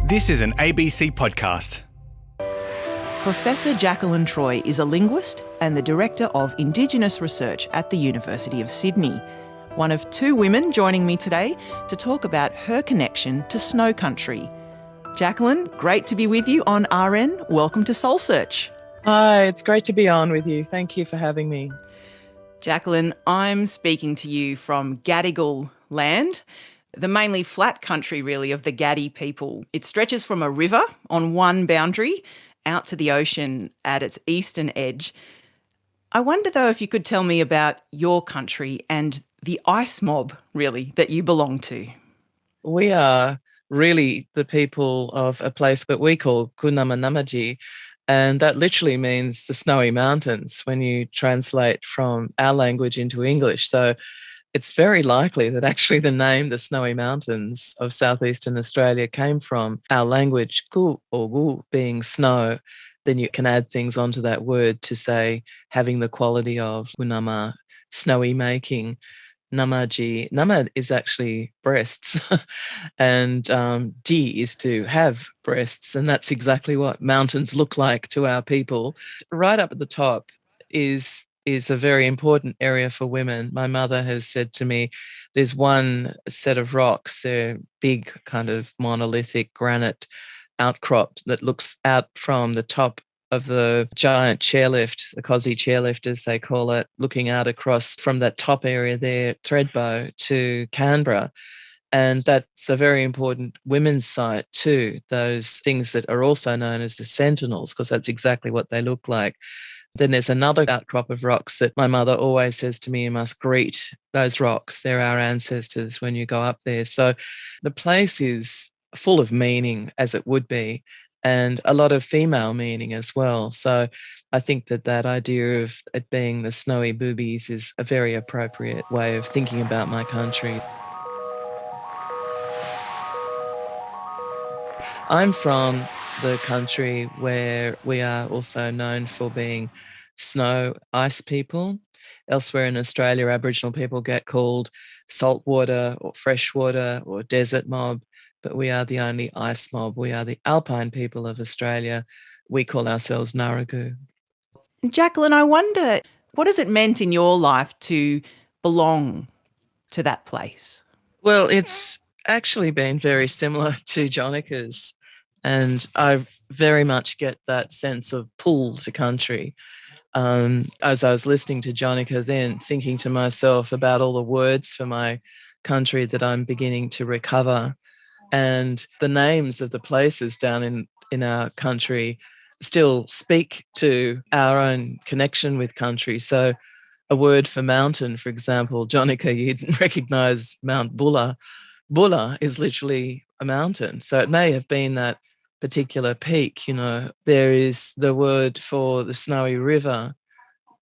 This is an ABC podcast. Professor Jacqueline Troy is a linguist and the Director of Indigenous Research at the University of Sydney. One of two women joining me today to talk about her connection to snow country. Jacqueline, great to be with you on RN. Welcome to Soul Search. Hi, it's great to be on with you. Thank you for having me. Jacqueline, I'm speaking to you from Gadigal land, the mainly flat country really of the Gadi people. It stretches from a river on one boundary out to the ocean at its eastern edge. I wonder though if you could tell me about your country and the ice mob really that you belong to. We are really the people of a place that we call Kunamanamaji, and that literally means the snowy mountains when you translate from our language into English. So it's very likely that actually the name, the Snowy Mountains of southeastern Australia, came from our language, ku or gu, being snow. Then you can add things onto that word to say having the quality of kunama, snowy making. Namaji, nama is actually breasts, and di is to have breasts, and that's exactly what mountains look like to our people. Right up at the top is a very important area for women. My mother has said to me, there's one set of rocks, they're big kind of monolithic granite outcrop that looks out from the top of the giant chairlift, the Cosy chairlift as they call it, looking out across from that top area there, Thredbo, to Canberra. And that's a very important women's site too, those things that are also known as the sentinels, because that's exactly what they look like. Then there's another outcrop of rocks that my mother always says to me, you must greet those rocks. They're our ancestors when you go up there. So the place is full of meaning, as it would be, and a lot of female meaning as well. So I think that idea of it being the snowy boobies is a very appropriate way of thinking about my country. I'm from the country where we are also known for being snow ice people. Elsewhere in Australia, Aboriginal people get called saltwater or freshwater or desert mob, but we are the only ice mob. We are the alpine people of Australia. We call ourselves Ngarigu. Jacqueline, I wonder, what has it meant in your life to belong to that place? Well, it's actually been very similar to Jonica's, and I very much get that sense of pull to country. As I was listening to Jonica then, thinking to myself about all the words for my country that I'm beginning to recover, and the names of the places down in our country still speak to our own connection with country. So a word for mountain, for example, Jonica, you'd recognise Mount Bulla. Bulla is literally a mountain. So it may have been that particular peak, you know. There is the word for the snowy river,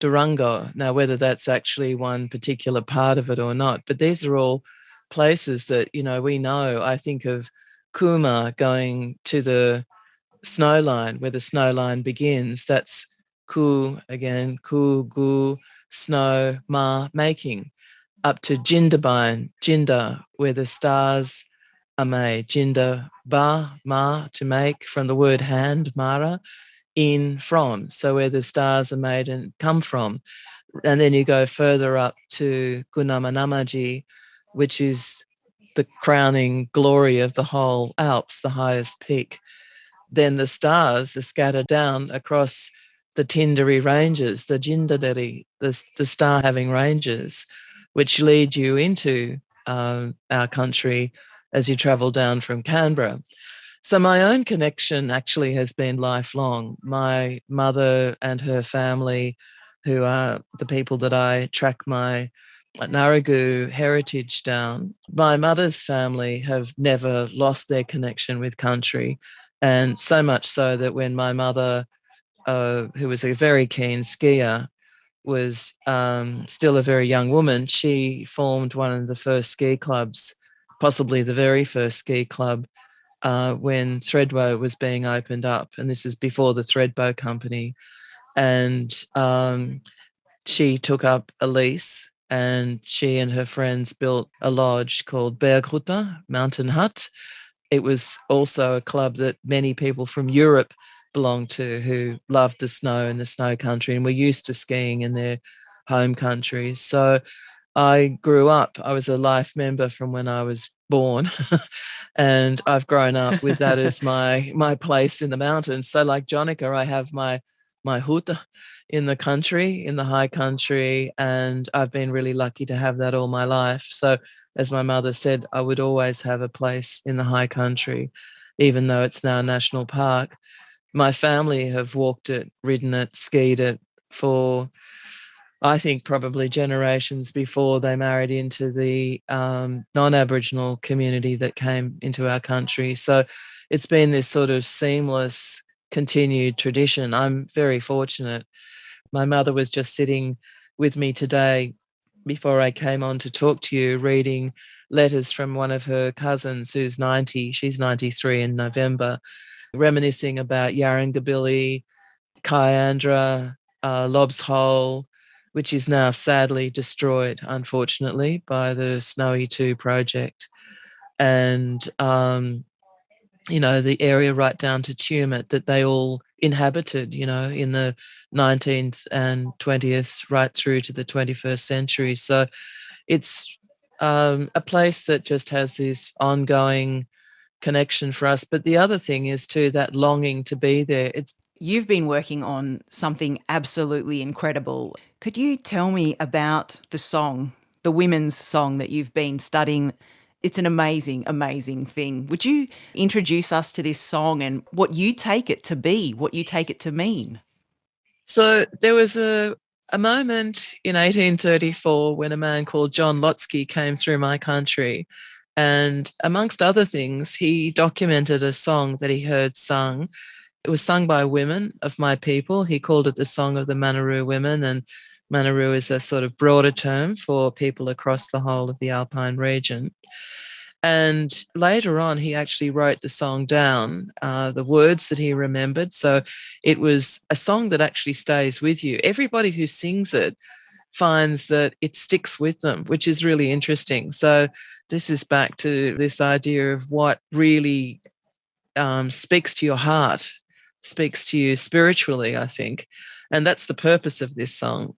Durango. Now, whether that's actually one particular part of it or not, but these are all places that, you know, we know. I think of Kuma going to the snow line, where the snow line begins. That's ku again, ku, gu, snow, ma, making. Up to Jindabyne, Jinda, where the stars are made. Jinda, ba, ma, to make, from the word hand, mara, in, from. So where the stars are made and come from. And then you go further up to Gunamanamaji, which is the crowning glory of the whole Alps, the highest peak. Then the stars are scattered down across the Tinderi ranges, the Jindaderi, the star-having ranges, which lead you into our country as you travel down from Canberra. So my own connection actually has been lifelong. My mother and her family, who are the people that I track my Ngarigu heritage down, my mother's family have never lost their connection with country. And so much so that when my mother, who was a very keen skier, was still a very young woman, she formed one of the first ski clubs, possibly the very first ski club, when Thredbo was being opened up. And this is before the Thredbo company. And she took up a lease, and she and her friends built a lodge called Berghuta, Mountain Hut, it was also a club that many people from Europe belonged to who loved the snow and the snow country and were used to skiing in their home countries. So I grew up, I was a life member from when I was born, and I've grown up with that as my place in the mountains. So like Jonica, I have my huta in the country, in the high country, and I've been really lucky to have that all my life. So as my mother said, I would always have a place in the high country, even though it's now a national park. My family have walked it, ridden it, skied it for, I think, probably generations before they married into the non-Aboriginal community that came into our country. So it's been this sort of seamless, continued tradition. I'm very fortunate. My mother was just sitting with me today before I came on to talk to you, reading letters from one of her cousins who's 90. She's 93 in November, reminiscing about Yarrangobilly, Kyandra, Lobbs Hole, which is now sadly destroyed, unfortunately, by the Snowy 2 project. And, the area right down to Tumut that they all inhabited, in the 19th and 20th, right through to the 21st century. So it's a place that just has this ongoing connection for us. But the other thing is too, that longing to be there. You've been working on something absolutely incredible. Could you tell me about the song, the women's song that you've been studying? It's an amazing, amazing thing. Would you introduce us to this song and what you take it to be, what you take it to mean? So there was a moment in 1834 when a man called John Lotsky came through my country. And amongst other things, he documented a song that he heard sung. It was sung by women of my people. He called it the Song of the Manaroo Women, and Manaroo is a sort of broader term for people across the whole of the Alpine region. And later on, he actually wrote the song down, the words that he remembered. So it was a song that actually stays with you. Everybody who sings it finds that it sticks with them, which is really interesting. So this is back to this idea of what really speaks to your heart, speaks to you spiritually, I think. And that's the purpose of this song.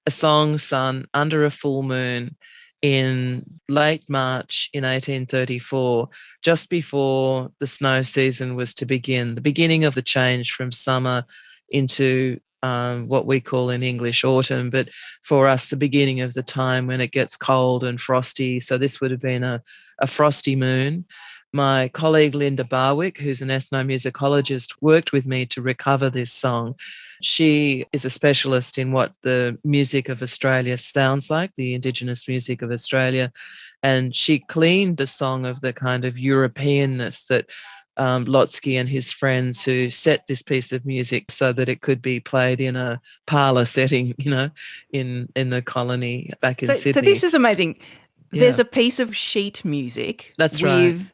A song sung under a full moon in late March in 1834, just before the snow season was to begin, the beginning of the change from summer into what we call in English autumn, but for us, the beginning of the time when it gets cold and frosty. So this would have been a frosty moon. My colleague Linda Barwick, who's an ethnomusicologist, worked with me to recover this song. She is a specialist in what the music of Australia sounds like, the Indigenous music of Australia, and she cleaned the song of the kind of Europeanness that Lotsky and his friends who set this piece of music so that it could be played in a parlour setting, in the colony back in Sydney. So this is amazing. Yeah. There's a piece of sheet music That's with,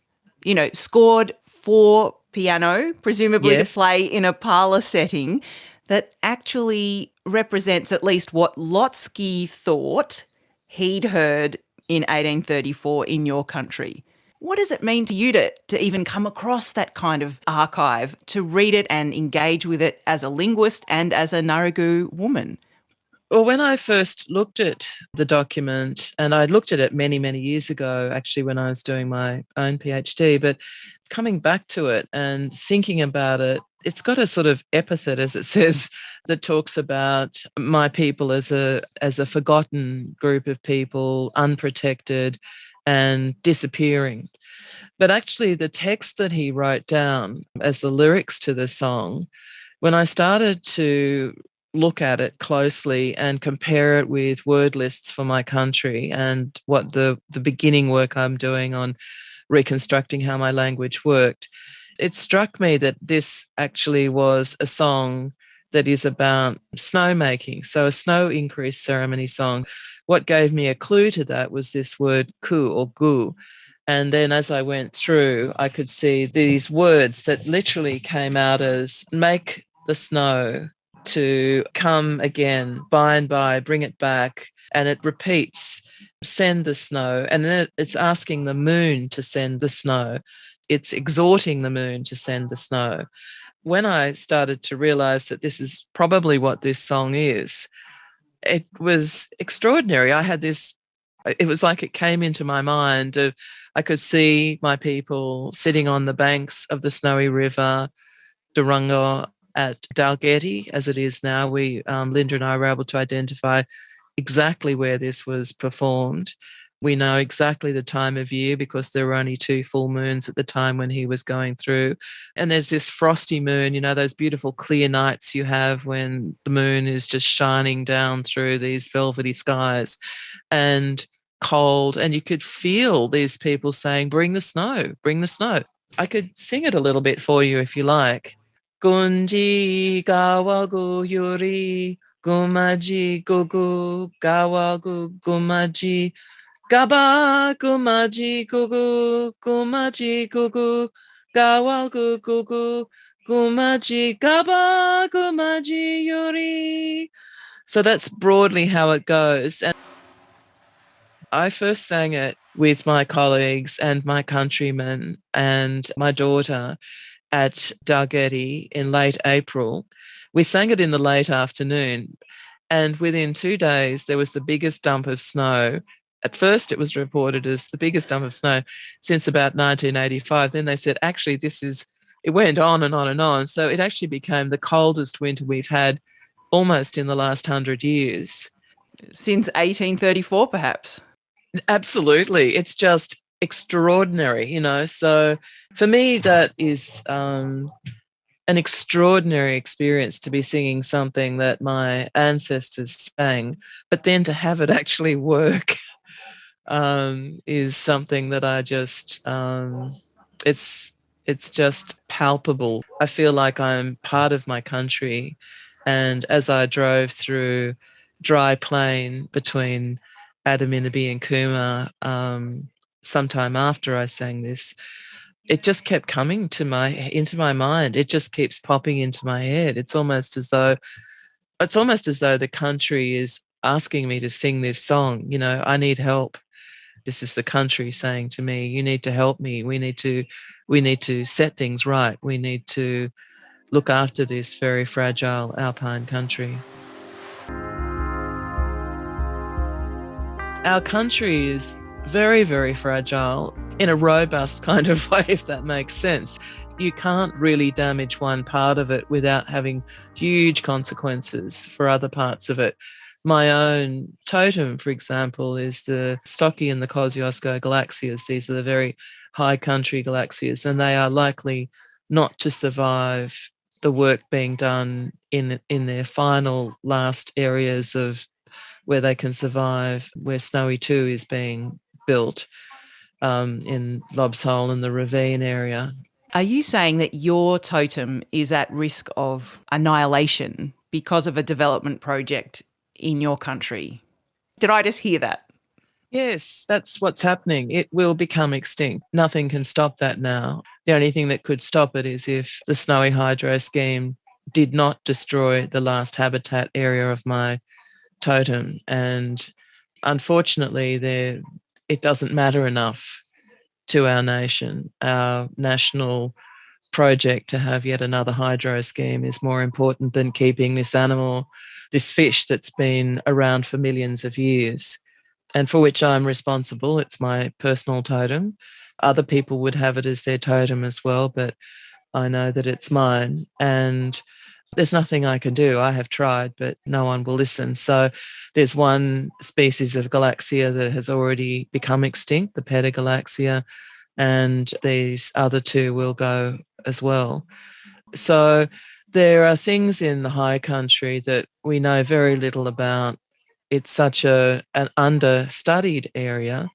scored for piano, presumably Yes. to play in a parlour setting, that actually represents at least what Lotsky thought he'd heard in 1834 in your country. What does it mean to you to even come across that kind of archive, to read it and engage with it as a linguist and as a Ngarigu woman? Well, when I first looked at the document, and I looked at it many, many years ago, actually, when I was doing my own PhD, but coming back to it and thinking about it, it's got a sort of epithet, as it says, that talks about my people as a forgotten group of people, unprotected and disappearing. But actually, the text that he wrote down as the lyrics to the song, when I started to look at it closely and compare it with word lists for my country and what the beginning work I'm doing on reconstructing how my language worked, it struck me that this actually was a song that is about snowmaking, so a snow increase ceremony song. What gave me a clue to that was this word ku or gu. And then as I went through, I could see these words that literally came out as make the snow to come again, by and by, bring it back. And it repeats send the snow, and then it's asking the moon to send the snow. It's exhorting the moon to send the snow. When I started to realize that this is probably what this song is, it was extraordinary. I had this, it was like it came into my mind. I could see my people sitting on the banks of the snowy river, Durango, at Dalgety, as it is now. Linda and I were able to identify exactly where this was performed. We know exactly the time of year because there were only 2 full moons at the time when he was going through. And there's this frosty moon, you know, those beautiful clear nights you have when the moon is just shining down through these velvety skies and cold. And you could feel these people saying, bring the snow, bring the snow. I could sing it a little bit for you if you like. Gunji gawagu yuri gumaji gugu gawagu gumaji Gaba gumaji gugu gumaji gugu gawal gugu gumaji gaba gumaji yuri. So that's broadly how it goes. And I first sang it with my colleagues and my countrymen and my daughter at Dalgety in late April. We sang it in the late afternoon, and within 2 days, there was the biggest dump of snow. At first, it was reported as the biggest dump of snow since about 1985. Then they said, actually, it went on and on and on. So it actually became the coldest winter we've had almost in the last 100 years. Since 1834, perhaps? Absolutely. It's just extraordinary, you know. So for me, that is an extraordinary experience to be singing something that my ancestors sang, but then to have it actually work is something that I just, it's just palpable. I feel like I'm part of my country. And as I drove through dry plain between Adaminaby and Cooma, sometime after I sang this, it just kept coming into my mind. It just keeps popping into my head. It's almost as though the country is asking me to sing this song. You know, I need help. This is the country saying to me, you need to help me. We need to set things right. We need to look after this very fragile alpine country. Our country is very, very fragile in a robust kind of way, if that makes sense. You can't really damage one part of it without having huge consequences for other parts of it. My own totem, for example, is the Stocky and the Kosciuszko galaxias. These are the very high country galaxias, and they are likely not to survive the work being done in their final last areas of where they can survive, where Snowy 2 is being built in Lobbs Hole in the ravine area. Are you saying that your totem is at risk of annihilation because of a development project in your country? Did I just hear that? Yes, that's what's happening. It will become extinct. Nothing can stop that now. The only thing that could stop it is if the Snowy Hydro scheme did not destroy the last habitat area of my totem. And unfortunately, it doesn't matter enough to our nation. Our national project to have yet another hydro scheme is more important than keeping this animal, this fish that's been around for millions of years and for which I'm responsible. It's my personal totem. Other people would have it as their totem as well, but I know that it's mine. And there's nothing I can do. I have tried, but no one will listen. So there's one species of galaxia that has already become extinct, the Pedagalaxia, and these other 2 will go as well. So there are things in the high country that we know very little about. It's such an understudied area,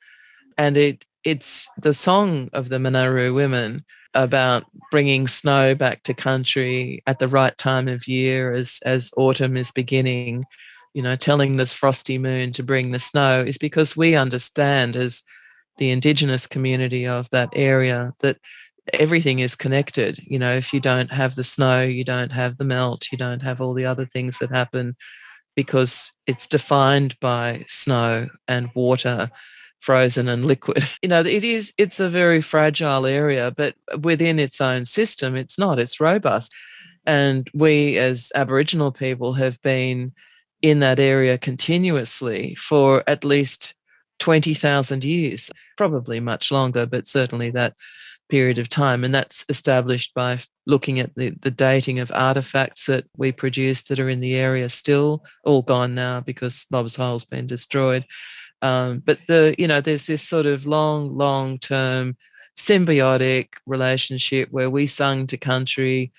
and it's the song of the Manaru women about bringing snow back to country at the right time of year as autumn is beginning, you know, telling this frosty moon to bring the snow, is because we understand as the Indigenous community of that area that everything is connected. You know, if you don't have the snow, you don't have the melt, you don't have all the other things that happen because it's defined by snow and water, frozen and liquid. It's a very fragile area, but within its own system, it's robust. And we as Aboriginal people have been in that area continuously for at least 20,000 years, probably much longer, but certainly that period of time. And that's established by looking at the dating of artifacts that we produce that are in the area still, all gone now because Lob's Hole's been destroyed. But there's this sort of long-term symbiotic relationship where we sung to country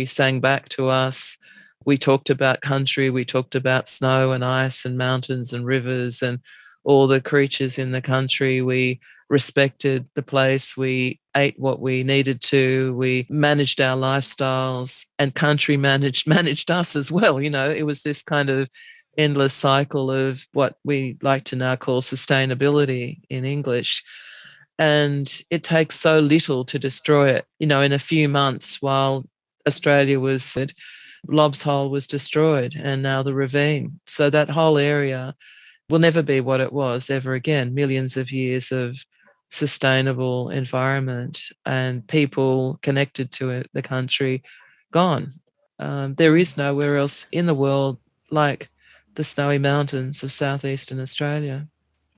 sang back to us. We talked about country, we talked about snow and ice and mountains and rivers and all the creatures in the country. We respected the place. We ate what we needed to. We managed our lifestyles, and country managed us as well. It was this kind of endless cycle of what we like to now call sustainability in English. And it takes so little to destroy it. In a few months, while Australia was, Lob's Hole was destroyed, and now the ravine. So that whole area will never be what it was ever again. Millions of years of sustainable environment and people connected to it, the country, gone. There is nowhere else in the world like the snowy mountains of southeastern Australia.